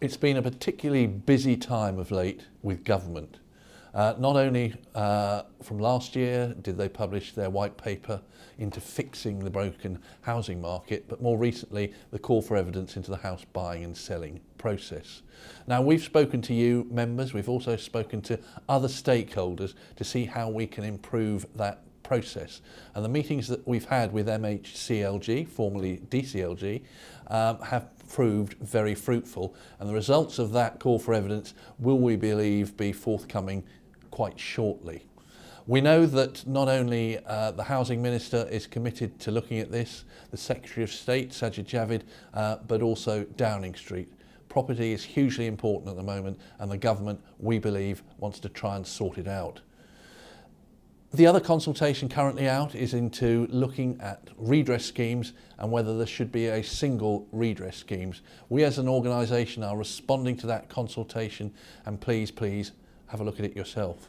It's been a particularly busy time of late with government. Not only from last year did they publish their white paper into fixing the broken housing market, but more recently the call for evidence into the house buying and selling process. Now, we've spoken to you members, we've also spoken to other stakeholders to see how we can improve that process, and the meetings that we've had with MHCLG, formerly DCLG, have proved very fruitful, and the results of that call for evidence will, we believe, be forthcoming quite shortly. We know that not only the Housing Minister is committed to looking at this, the Secretary of State, Sajid Javid, but also Downing Street. Property is hugely important at the moment, and the government, we believe, wants to try and sort it out. The other consultation currently out is into looking at redress schemes and whether there should be a single redress schemes. We as an organisation are responding to that consultation, and please have a look at it yourself.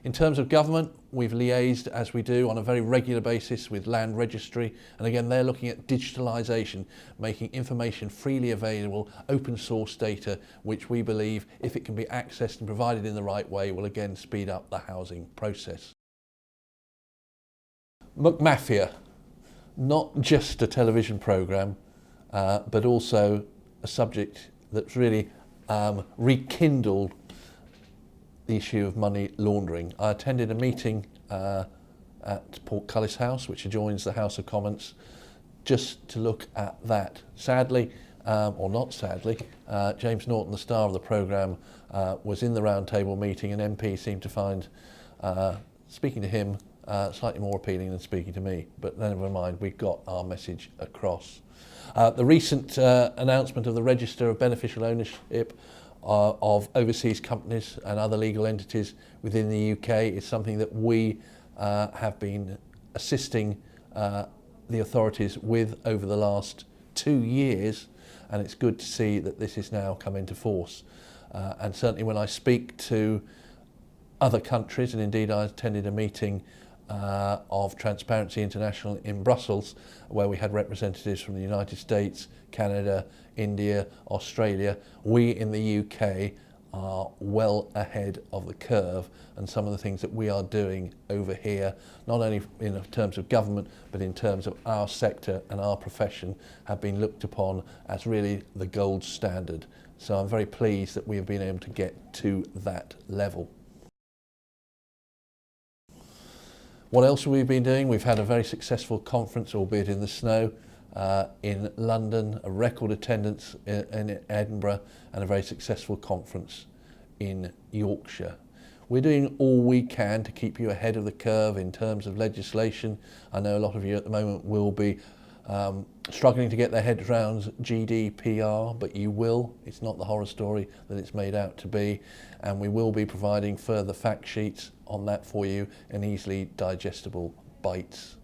In terms of government, we've liaised, as we do on a very regular basis, with Land Registry, and again they're looking at digitalisation, making information freely available, open source data, which we believe, if it can be accessed and provided in the right way, will again speed up the housing process. McMafia, not just a television programme, but also a subject that's really rekindled the issue of money laundering. I attended a meeting at Portcullis House, which adjoins the House of Commons, just to look at that. Sadly, or not sadly, James Norton, the star of the programme, was in the roundtable meeting, and MP seemed to find speaking to him slightly more appealing than speaking to me, but never mind, we got our message across. The recent announcement of the Register of Beneficial Ownership of overseas companies and other legal entities within the UK is something that we have been assisting the authorities with over the last 2 years, and it's good to see that this has now come into force. And certainly when I speak to other countries, and indeed I attended a meeting of Transparency International in Brussels, where we had representatives from the United States, Canada, India, Australia. We in the UK are well ahead of the curve, and some of the things that we are doing over here, not only in terms of government, but in terms of our sector and our profession, have been looked upon as really the gold standard. So I'm very pleased that we have been able to get to that level. What else have we been doing? We've had a very successful conference, albeit in the snow, in London, a record attendance in Edinburgh, and a very successful conference in Yorkshire. We're doing all we can to keep you ahead of the curve in terms of legislation. I know a lot of you at the moment will be struggling to get their heads around GDPR, but you will. It's not the horror story that it's made out to be, and we will be providing further fact sheets on that for you in easily digestible bites.